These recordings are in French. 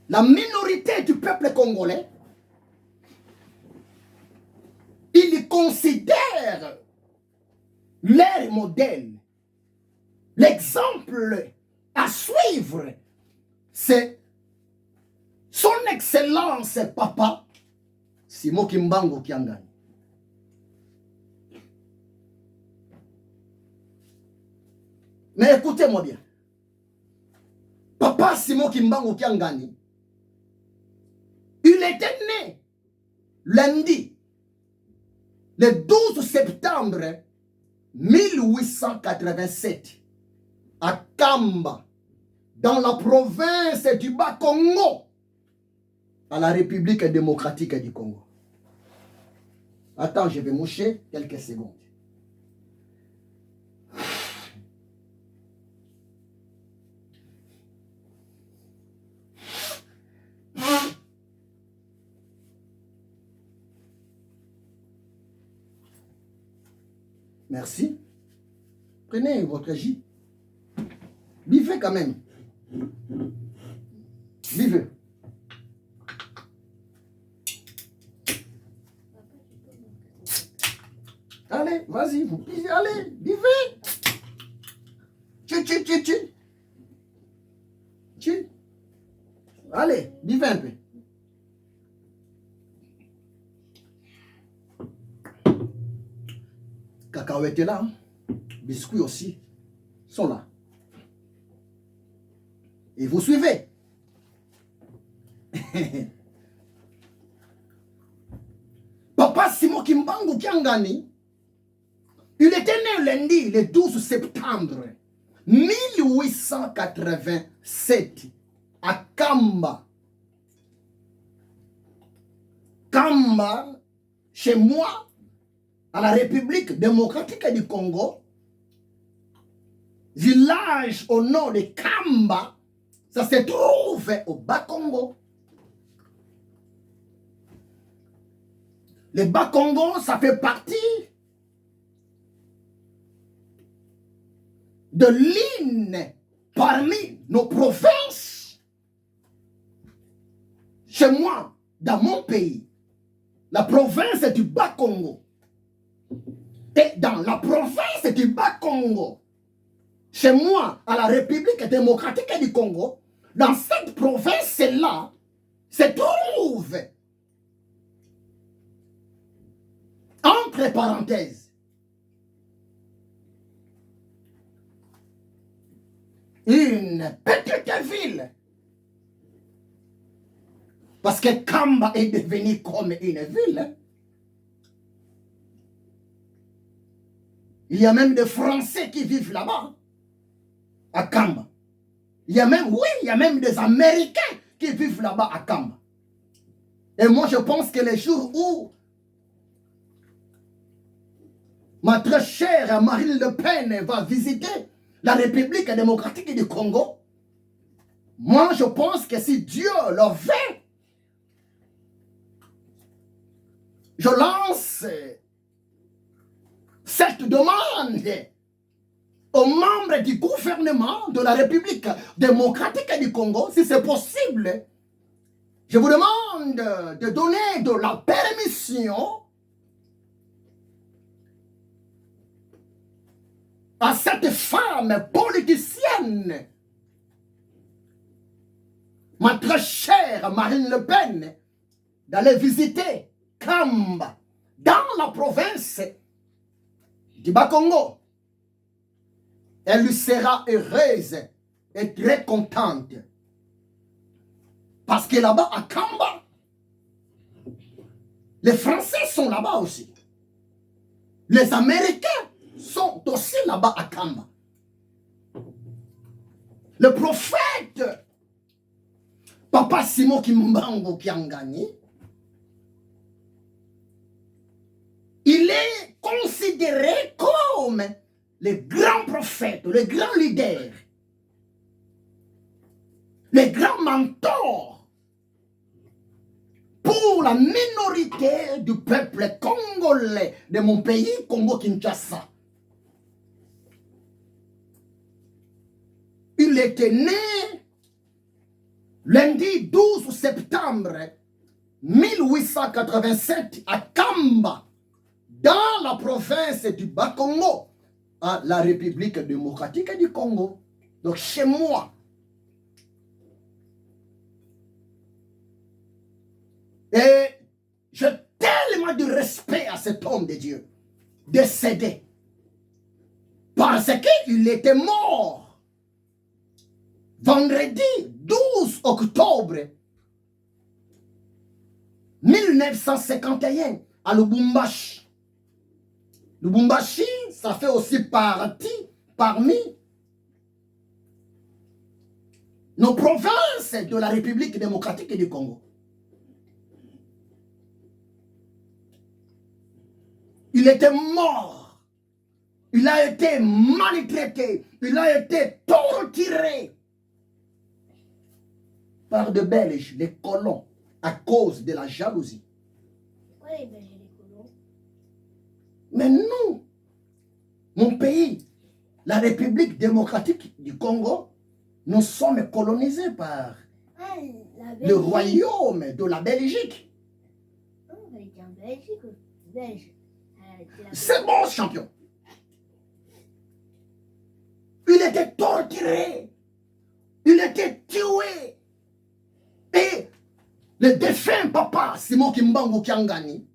la minorité du peuple congolais, ils considèrent leur modèle, l'exemple à suivre, c'est son excellence papa Simon Kimbangu Kiangani. Mais écoutez-moi bien. Papa Simon Kimbangu Kiangani, il était né lundi, le 12 septembre 1887, à Kamba, dans la province du Bas-Congo, à la République démocratique du Congo. Attends, je vais moucher quelques secondes. Merci. Prenez votre jus. Buvez quand même. Buvez. Allez, vas-y, vous buvez, allez, buvez. Tu. Allez, buvez un peu. Cacahuètes est là, hein? Biscuits aussi sont là. Et vous suivez. Papa Simon Kimbangu Kiangani, il était né lundi, le 12 septembre 1887, à Kamba. Kamba, chez moi, à la République démocratique du Congo, village au nom de Kamba, ça se trouve au Bas-Congo. Le Bas-Congo, ça fait partie de l'une parmi nos provinces. Chez moi, dans mon pays, la province du Bas-Congo. Et dans la province du Bas-Congo, chez moi, à la République démocratique du Congo, dans cette province-là, se trouve, entre parenthèses, une petite ville. Parce que Kamba est devenu comme une ville. Il y a même des Français qui vivent là-bas, à Kamba. Il y a même, oui, il y a même des Américains qui vivent là-bas à Kamba. Et moi, je pense que les jours où ma très chère Marine Le Pen va visiter la République démocratique du Congo, moi, je pense que si Dieu le veut, je lance cette demande aux membres du gouvernement de la République démocratique du Congo, si c'est possible, je vous demande de donner de la permission à cette femme politicienne, ma très chère Marine Le Pen, d'aller visiter Kamba, dans la province du Bas-Congo. Elle lui sera heureuse et très contente. Parce que là-bas, à Kamba, les Français sont là-bas aussi. Les Américains sont aussi là-bas à Kamba. Le prophète, Papa Simon Kimbangu Kiangani, il est considéré comme le grand prophète, le grand leader, le grand mentor pour la minorité du peuple congolais de mon pays, Congo-Kinshasa. Il était né lundi 12 septembre 1887 à Kamba, dans la province du Bas-Congo, à la République démocratique du Congo. Donc chez moi. Et j'ai tellement de respect à cet homme de Dieu, décédé, parce qu'il était mort vendredi 12 octobre 1951 à Lubumbashi. Lubumbashi, ça fait aussi parmi nos provinces de la République démocratique du Congo. Il était mort. Il a été maltraité. Il a été torturé par de Belges, les colons, à cause de la jalousie. Pourquoi les Belges et les colons? Mais nous, mon pays, la République démocratique du Congo, nous sommes colonisés par le royaume de la Belgique. Oh, on va dire Belgique, Belge. C'est bon, champion. Il était torturé. Il était tué. Et le défunt papa Simon Kimbangu Kiangani,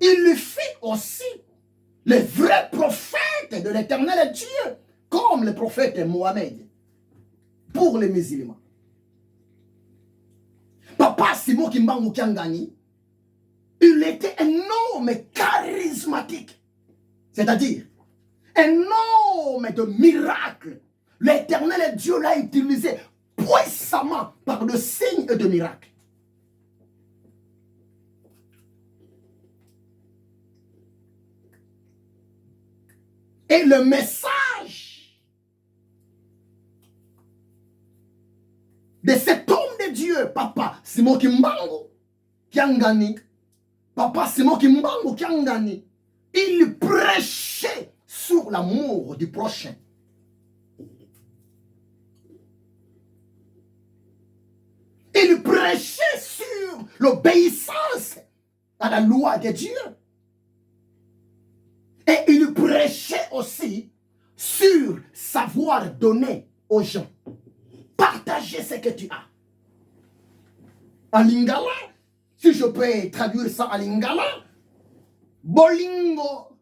il lui fit aussi les vrais prophètes de l'éternel Dieu, comme le prophète Mohamed, pour les musulmans. Papa Simon Kimbangu Kiangani, il était un homme charismatique, c'est-à-dire un homme de miracles. L'éternel Dieu l'a utilisé puissamment par de signes et de miracles. Et le message de cet homme de Dieu, Papa Simon Kimbangu Kiangani, Papa Simon Kimbangu Kiangani, il prêchait sur l'amour du prochain. Il prêchait sur l'obéissance à la loi de Dieu. Et il prêchait aussi sur savoir donner aux gens. Partager ce que tu as. En lingala, si je peux traduire ça en lingala, bolingo,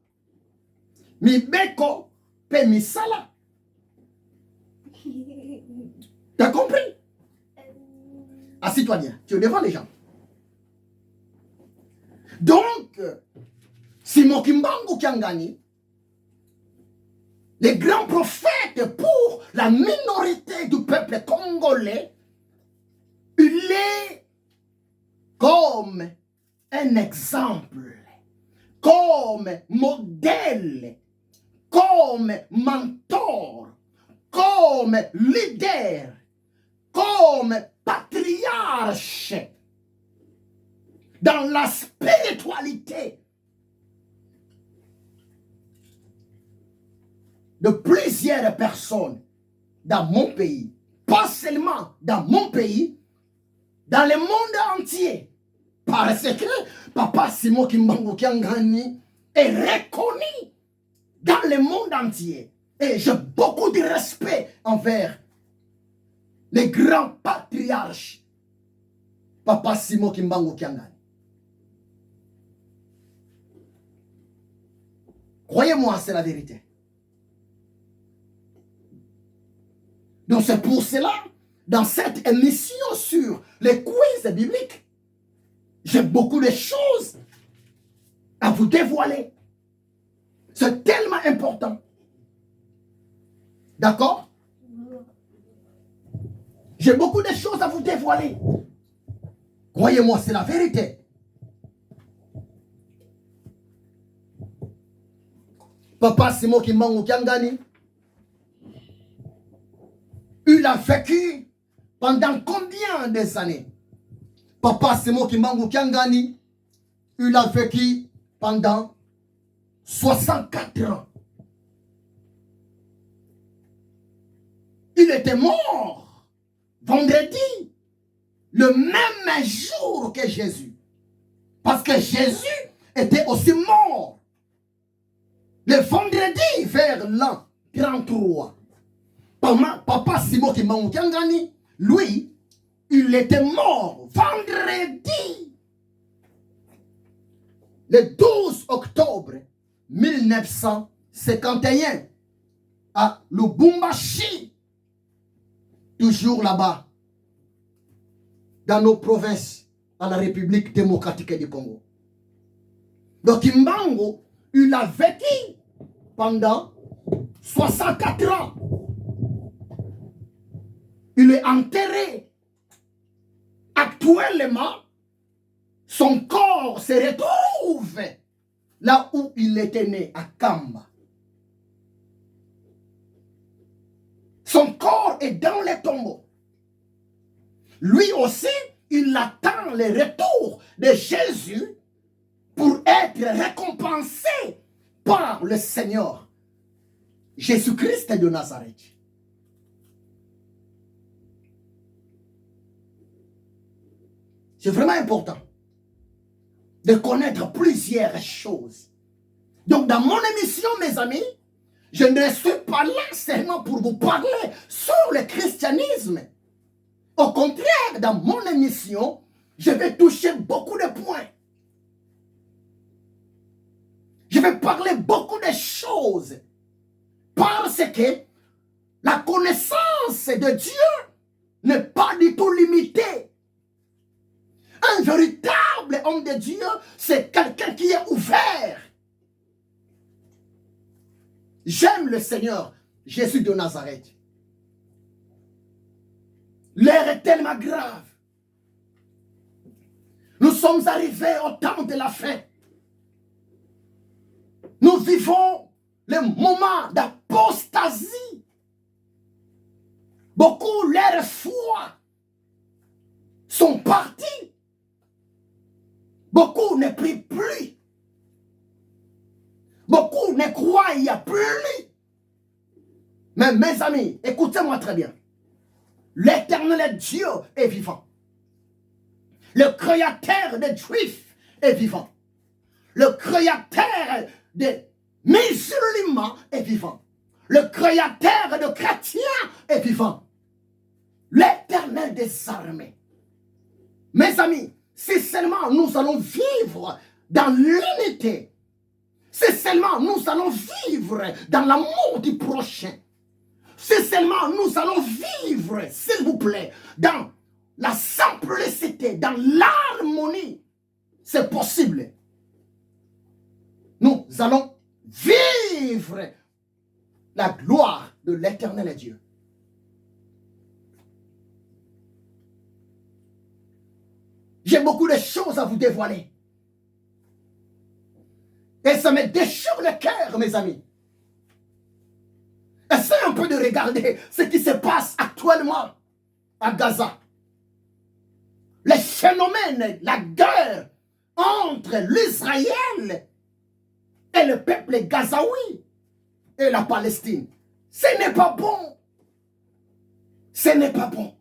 mibeko, pe misala. T'as compris? Assis-toi bien, tu es devant les gens. Donc, Simon Kimbangu Kiangani, les grands prophètes pour la minorité du peuple congolais, il est comme un exemple, comme modèle, comme mentor, comme leader, comme patriarche dans la spiritualité de plusieurs personnes dans mon pays, pas seulement dans mon pays, dans le monde entier, parce que Papa Simon Kimbangu Kiangani est reconnu dans le monde entier. Et j'ai beaucoup de respect envers les grands patriarches, Papa Simon Kimbangu Kiangani. Croyez-moi, c'est la vérité. Donc c'est pour cela, dans cette émission sur les quiz bibliques, j'ai beaucoup de choses à vous dévoiler. C'est tellement important. D'accord? J'ai beaucoup de choses à vous dévoiler. Croyez-moi, c'est la vérité. Papa Simon Kimbangu Kiangani, il a vécu pendant combien des années? Papa Simon Kimbangu Kiangani, il a vécu pendant 64 ans. Il était mort vendredi le même jour que Jésus. Parce que Jésus était aussi mort. Le vendredi vers l'an 33. Papa Simo Kimangani, lui, il était mort vendredi. Le 12 octobre 1951 à Lubumbashi, toujours là-bas, dans nos provinces, à la République démocratique du Congo. Donc Kimbangu, il a vécu pendant 64 ans. Il est enterré. Actuellement, son corps se retrouve là où il était né, à Kamba. Son corps est dans les tombeaux. Lui aussi, il attend le retour de Jésus pour être récompensé par le Seigneur Jésus-Christ de Nazareth. C'est vraiment important de connaître plusieurs choses. Donc, dans mon émission, mes amis, je ne suis pas là seulement pour vous parler sur le christianisme. Au contraire, dans mon émission, je vais toucher beaucoup de points. Je vais parler beaucoup de choses. Parce que la connaissance de Dieu n'est pas du tout limitée. Un véritable homme de Dieu, c'est quelqu'un qui est ouvert. J'aime le Seigneur Jésus de Nazareth. L'air est tellement grave. Nous sommes arrivés au temps de la fin. Nous vivons le moment d'apostasie. Beaucoup, leur foi sont partis. Beaucoup ne prient plus. Beaucoup ne croient plus. Mais mes amis, écoutez-moi très bien. L'Éternel Dieu est vivant. Le Créateur des Juifs est vivant. Le Créateur des musulmans est vivant. Le Créateur des chrétiens est vivant. L'Éternel des armées. Mes amis, si seulement nous allons vivre dans l'unité, si seulement nous allons vivre dans l'amour du prochain, si seulement nous allons vivre, s'il vous plaît, dans la simplicité, dans l'harmonie, c'est possible. Nous allons vivre la gloire de l'Éternel Dieu. J'ai beaucoup de choses à vous dévoiler. Et ça me déchire le cœur, mes amis. Essayez un peu de regarder ce qui se passe actuellement à Gaza. Les phénomènes, la guerre entre l'Israël et le peuple gazaoui et la Palestine. Ce n'est pas bon. Ce n'est pas bon.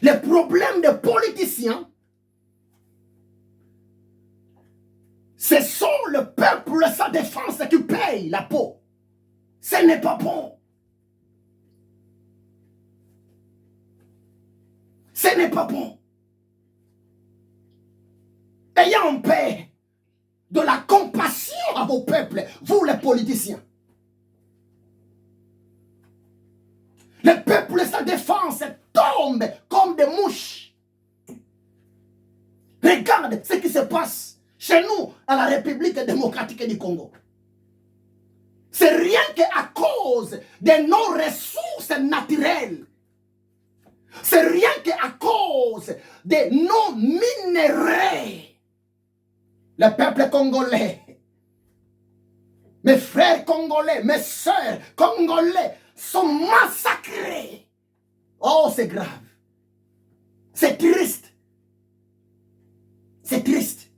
Les problèmes des politiciens, ce sont le peuple, sa défense qui paye la peau. Ce n'est pas bon. Ce n'est pas bon. Ayez en paix de la compassion à vos peuples, vous les politiciens. Le peuple, sa défense tombe comme des mouches. Regarde ce qui se passe chez nous à la République démocratique du Congo. C'est rien qu'à cause de nos ressources naturelles. C'est rien qu'à cause de nos minéraux. Le peuple congolais, mes frères congolais, mes soeurs congolais sont massacrés. Oh, c'est grave. C'est triste. C'est triste.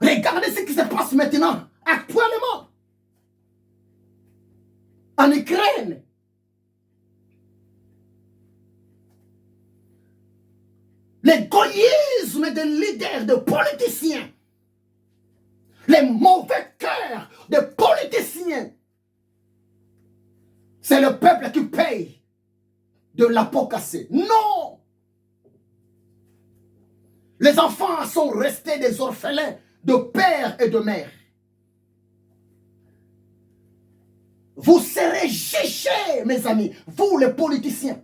Regardez ce qui se passe maintenant, actuellement. En Ukraine. l'égoïsme des leaders, de politiciens, les mauvais cœurs des politiciens. C'est le peuple qui paye de la peau cassée. Non! Les enfants sont restés des orphelins de père et de mère. Vous serez jugés, mes amis, vous les politiciens.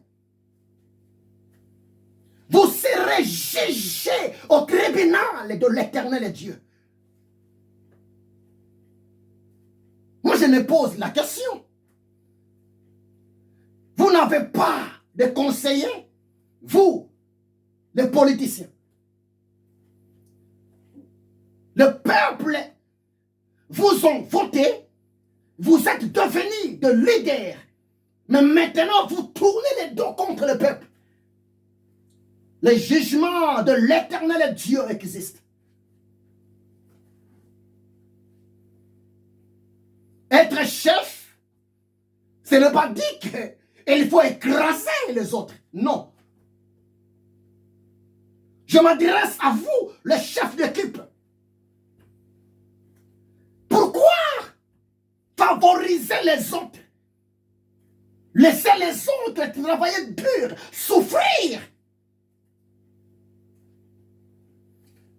Vous serez jugés au tribunal de l'Éternel Dieu. Moi, je me pose la question. Vous n'avez pas de conseillers, vous, les politiciens. Le peuple vous ont voté, vous êtes devenus de leaders, mais maintenant vous tournez les dos contre le peuple. Le jugement de l'Éternel Dieu existe. Être chef, ce n'est pas dit qu'il faut écraser les autres. Non. Je m'adresse à vous, le chef d'équipe. Pourquoi favoriser les autres? Laisser les autres travailler dur, souffrir.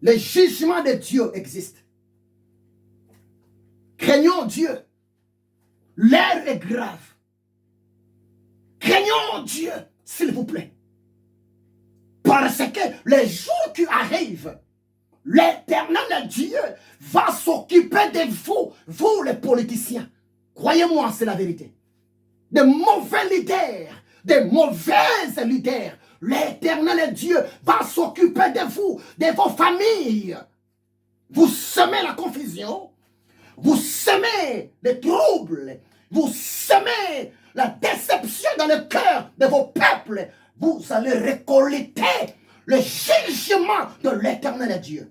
Le jugement de Dieu existe. Craignons Dieu. L'heure est grave. Craignons Dieu, s'il vous plaît. Parce que les jours qui arrivent, l'Éternel Dieu va s'occuper de vous, vous les politiciens. Croyez-moi, c'est la vérité. De mauvais leaders, de mauvaises leaders, l'Éternel Dieu va s'occuper de vous, de vos familles. Vous semez la confusion, vous semez les troubles, vous semez la déception dans le cœur de vos peuples. Vous allez récolter le jugement de l'Éternel Dieu.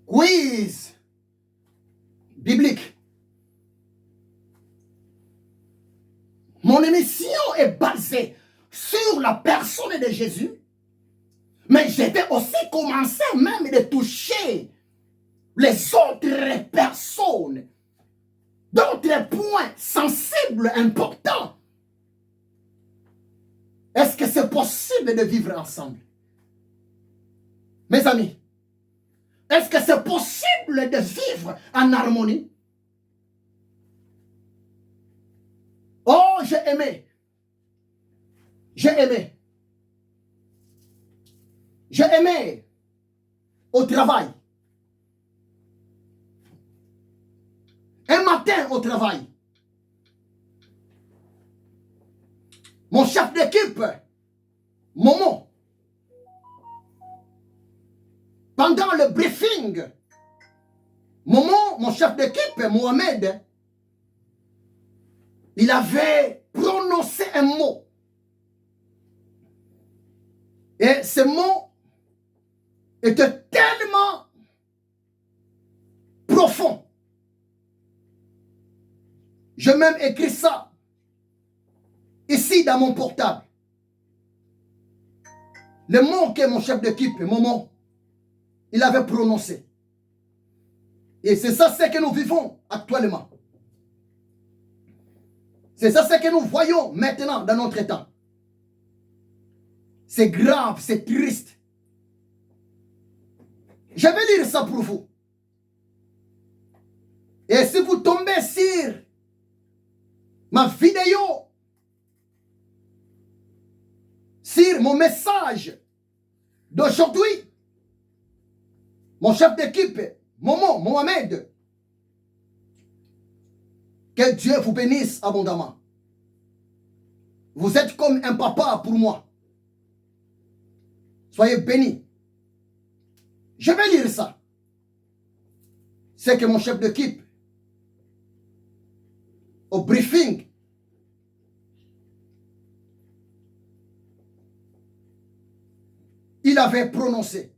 Quiz biblique. Mon émission est basée sur la personne de Jésus, mais je vais aussi commencer même de toucher les autres personnes, d'autres points sensibles, importants. Est-ce que c'est possible de vivre ensemble? Mes amis, est-ce que c'est possible de vivre en harmonie? Oh, j'ai aimé. J'ai aimé. J'ai aimé au travail. Un matin au travail, mon chef d'équipe, Momo, pendant le briefing, Momo, mon chef d'équipe, Mohamed, il avait prononcé un mot. Et ce mot était tellement profond. J'ai même écrit ça ici dans mon portable. Le mot que mon chef d'équipe, Momo, il avait prononcé. Et c'est ça ce que nous vivons actuellement. C'est ça ce que nous voyons maintenant dans notre temps. C'est grave, c'est triste. Je vais lire ça pour vous. Et si vous tombez sur ma vidéo, sur mon message d'aujourd'hui, mon chef d'équipe, Momo, Mohamed, que Dieu vous bénisse abondamment. Vous êtes comme un papa pour moi. Soyez bénis. Je vais lire ça. C'est que mon chef d'équipe, au briefing, il avait prononcé.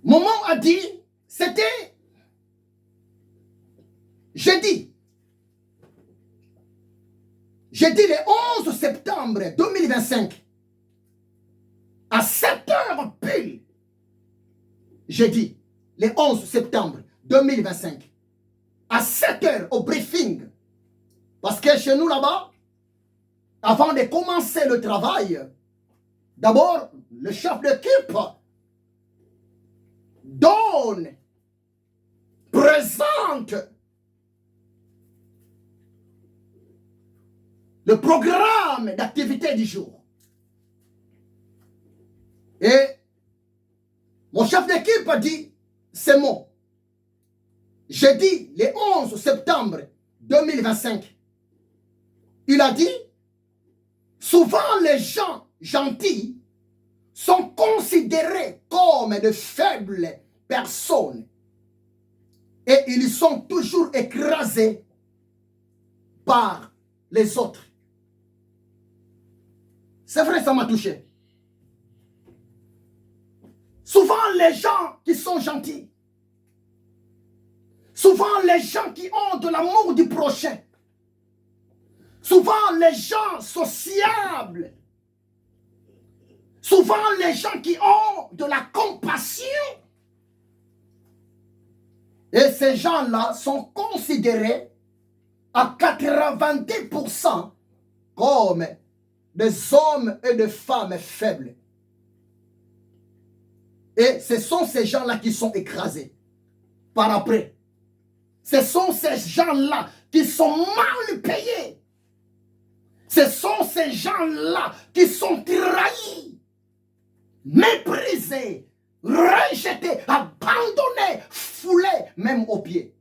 Momo a dit, c'était, Jeudi le 11 septembre 2025, à 7 heures pile, jeudi, le 11 septembre 2025, à 7 heures au briefing, parce que chez nous là-bas, avant de commencer le travail, d'abord, le chef d'équipe présente le programme d'activité du jour. Et mon chef d'équipe a dit ces mots. Jeudi, le 11 septembre 2025, il a dit, souvent les gens gentils sont considérés comme de faibles personnes et ils sont toujours écrasés par les autres. C'est vrai, ça m'a touché. Souvent, les gens qui sont gentils, souvent, les gens qui ont de l'amour du prochain, souvent, les gens sociables, souvent, les gens qui ont de la compassion, et ces gens-là sont considérés à 90% comme des hommes et des femmes faibles. Et ce sont ces gens-là qui sont écrasés par après. Ce sont ces gens-là qui sont mal payés. Ce sont ces gens-là qui sont trahis, méprisés, rejetés, abandonnés, foulés, même aux pieds.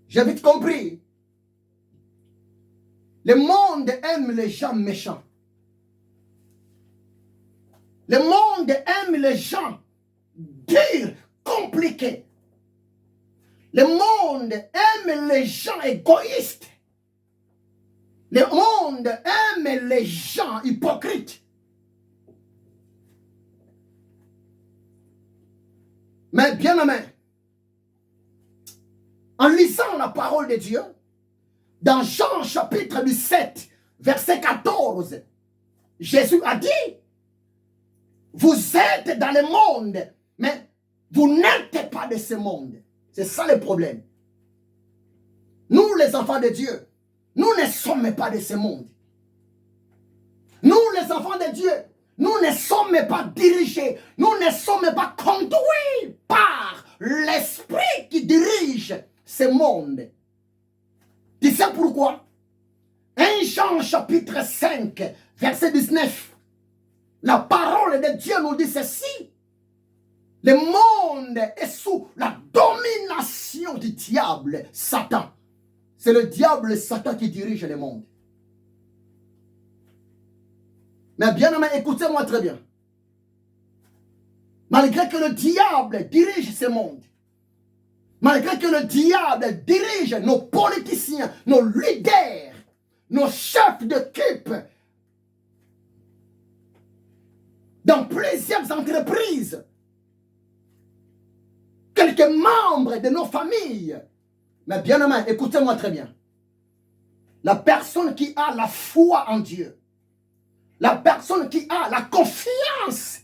J'ai vite compris. Le monde aime les gens méchants. Le monde aime les gens durs, compliqués. Le monde aime les gens égoïstes. Le monde aime les gens hypocrites. Mais bien aimé, en lisant la parole de Dieu, dans Jean chapitre 7, verset 14, Jésus a dit, vous êtes dans le monde, mais vous n'êtes pas de ce monde. C'est ça le problème. Nous, les enfants de Dieu, nous ne sommes pas de ce monde. Nous, les enfants de Dieu, nous ne sommes pas dirigés, nous ne sommes pas conduits par l'esprit qui dirige ce monde. Tu sais pourquoi? 1 Jean chapitre 5, verset 19. La parole de Dieu nous dit ceci. Le monde est sous la domination du diable, Satan. C'est le diable Satan qui dirige le monde. Mais bien aimé, écoutez-moi très bien. Malgré que le diable dirige ce monde, malgré que le diable dirige nos politiciens, nos leaders, nos chefs d'équipe, dans plusieurs entreprises, quelques membres de nos familles. Mais bien aimé, écoutez-moi très bien. La personne qui a la foi en Dieu, la personne qui a la confiance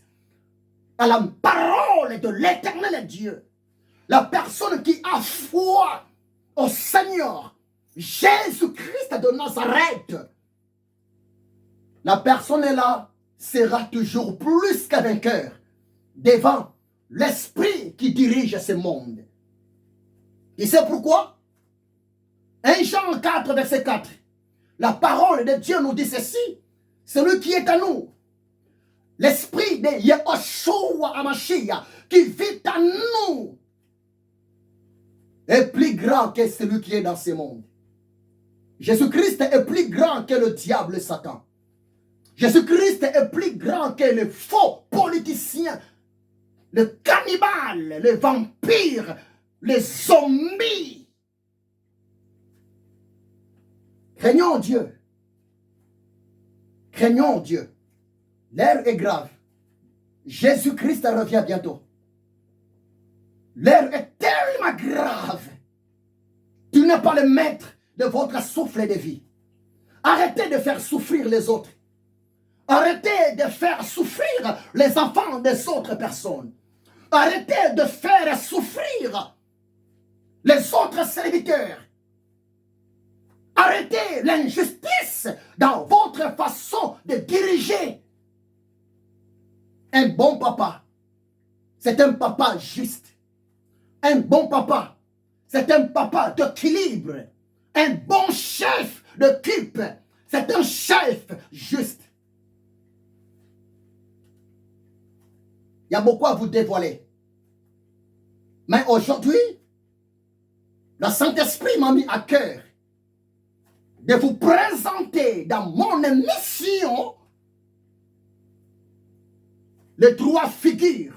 à la parole de l'éternel Dieu, la personne qui a foi au Seigneur, Jésus-Christ de Nazareth, la personne est là, sera toujours plus qu'un vainqueur devant l'esprit qui dirige ce monde. Et c'est pourquoi 1 Jean 4, verset 4, la parole de Dieu nous dit ceci, celui qui est à nous, l'esprit de Yehoshua Hamashiach qui vit en nous est plus grand que celui qui est dans ce monde. Jésus-Christ est plus grand que le diable et Satan. Jésus-Christ est plus grand que les faux politiciens, les cannibales, les vampires, les zombies. Craignons Dieu. Craignons Dieu. L'heure est grave. Jésus-Christ revient bientôt. L'heure est tellement grave. Tu n'es pas le maître de votre souffle de vie. Arrêtez de faire souffrir les autres. Arrêtez de faire souffrir les enfants des autres personnes. Arrêtez de faire souffrir les autres serviteurs. Arrêtez l'injustice dans votre façon de diriger. Un bon papa, c'est un papa juste. Un bon papa, c'est un papa d'équilibre. Un bon chef d'équipe, c'est un chef juste. Il y a beaucoup à vous dévoiler. Mais aujourd'hui, le Saint-Esprit m'a mis à cœur de vous présenter dans mon émission les trois figures,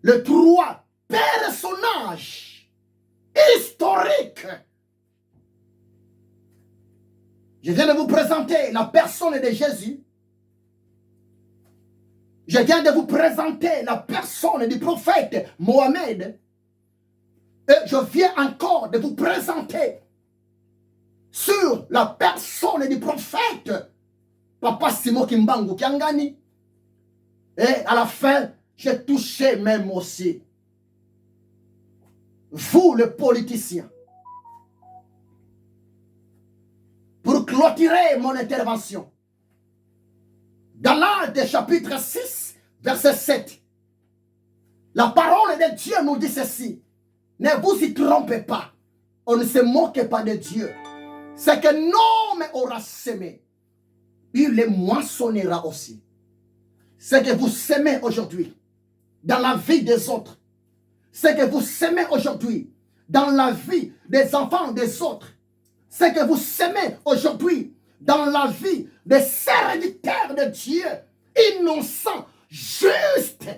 les trois personnages historiques. Je viens de vous présenter la personne de Jésus. Je viens de vous présenter la personne du prophète Mohamed. Et je viens encore de vous présenter sur la personne du prophète Papa Simon Kimbangu Kiangani. Et à la fin, j'ai touché même aussi vous, le politicien. Pour clôturer mon intervention, dans l'Acte chapitre 6, verset 7, la parole de Dieu nous dit ceci. Ne vous y trompez pas. On ne se moque pas de Dieu. Ce que l'homme aura semé, il le moissonnera aussi. Ce que vous semez aujourd'hui dans la vie des autres, ce que vous semez aujourd'hui dans la vie des enfants des autres, ce que vous semez aujourd'hui dans la vie des serviteurs de Dieu, innocents, justes,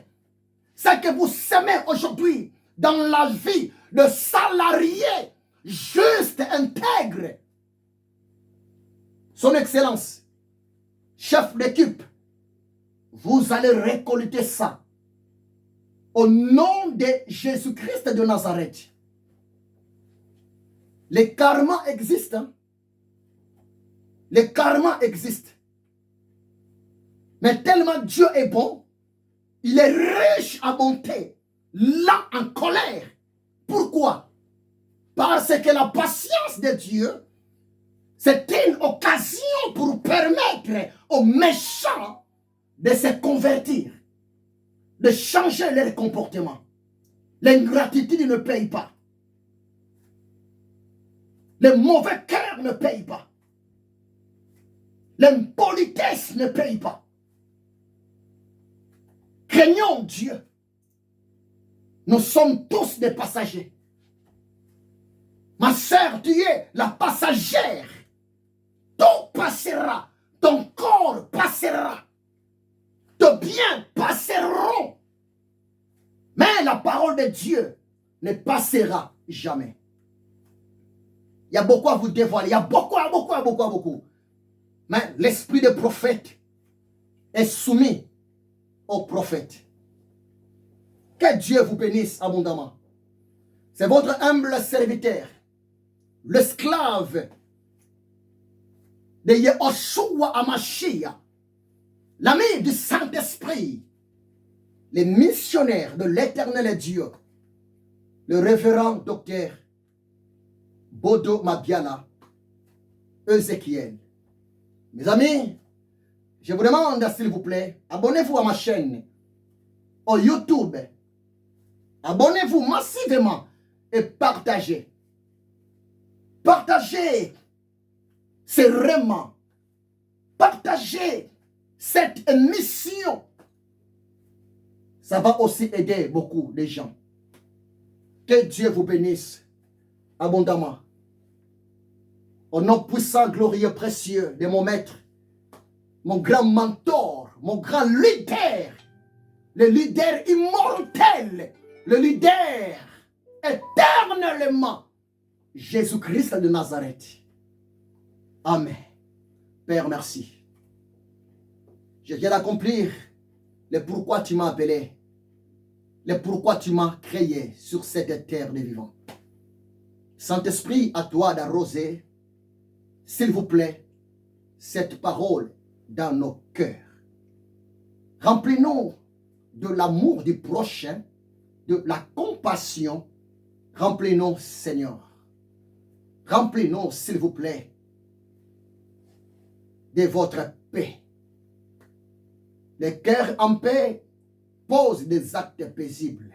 ce que vous semez aujourd'hui dans la vie de salariés justes, intègres. Son Excellence, chef d'équipe, vous allez récolter ça au nom de Jésus-Christ de Nazareth. Le karma existe. Hein? Le karma existe. Mais tellement Dieu est bon, il est riche à bonté, lent en colère. Pourquoi? Parce que la patience de Dieu, c'est une occasion pour permettre aux méchants de se convertir, de changer leur comportement. L'ingratitude ne paye pas. Le mauvais cœur ne paye pas. L'impolitesse ne paye pas. Craignons Dieu. Nous sommes tous des passagers. Ma sœur, tu es la passagère. Tout passera. Ton corps passera. Tes biens passeront. Mais la parole de Dieu ne passera jamais. Il y a beaucoup à vous dévoiler. Il y a beaucoup. Mais l'esprit de prophète est soumis au prophète. Que Dieu vous bénisse abondamment. C'est votre humble serviteur, l'esclave de Yehoshua Hamashiach, l'ami du Saint-Esprit, le missionnaire de l'éternel Dieu, le révérend docteur Bodo Mabiala Ezekiel. Mes amis, je vous demande s'il vous plaît, abonnez-vous à ma chaîne au YouTube. Abonnez-vous massivement et partagez. Partagez sereinement. Partagez cette émission. Ça va aussi aider beaucoup de gens. Que Dieu vous bénisse abondamment. Au nom puissant, glorieux, précieux de mon maître, mon grand mentor, mon grand leader, le leader immortel, le leader éternellement, Jésus-Christ de Nazareth. Amen. Père, merci. Je viens d'accomplir le pourquoi tu m'as appelé. le pourquoi tu m'as créé sur cette terre des vivants. Saint-Esprit, à toi d'arroser, s'il vous plaît, cette parole dans nos cœurs. Remplis-nous de l'amour du prochain, de la compassion. Remplis-nous, Seigneur. Remplis-nous, s'il vous plaît, de votre paix. Les cœurs en paix posent des actes paisibles.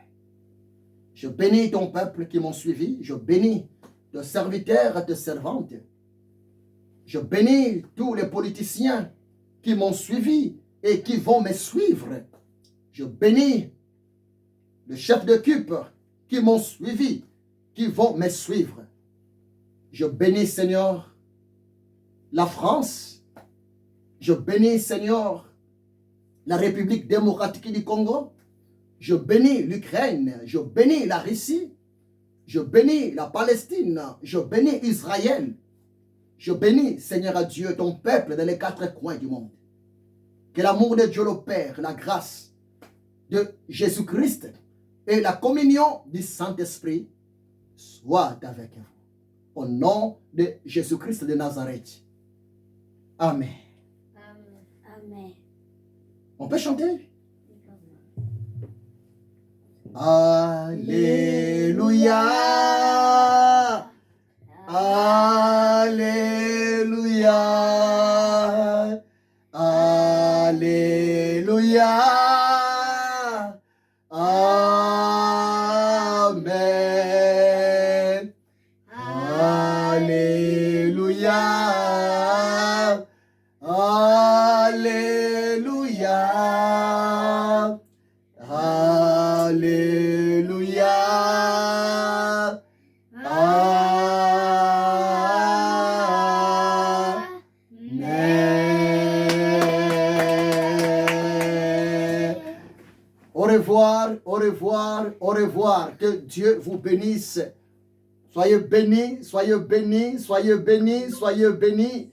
Je bénis ton peuple qui m'ont suivi. Je bénis tes serviteurs et tes servantes. Je bénis tous les politiciens qui m'ont suivi et qui vont me suivre. Je bénis les chefs de culte qui m'ont suivi, qui vont me suivre. Je bénis, Seigneur, la France. Je bénis, Seigneur, la République démocratique du Congo. Je bénis l'Ukraine. Je bénis la Russie. Je bénis la Palestine. Je bénis Israël. Je bénis, Seigneur Dieu, ton peuple dans les 4 coins du monde. Que l'amour de Dieu le Père, la grâce de Jésus-Christ et la communion du Saint-Esprit soient avec vous. Au nom de Jésus-Christ de Nazareth. Amen. Amen. On peut chanter? Alléluia. Alléluia. Alléluia. Amen. Alléluia. Alléluia. Alléluia. Amen. Au revoir, au revoir, au revoir. Que Dieu vous bénisse. Soyez bénis, soyez bénis, soyez bénis, soyez bénis.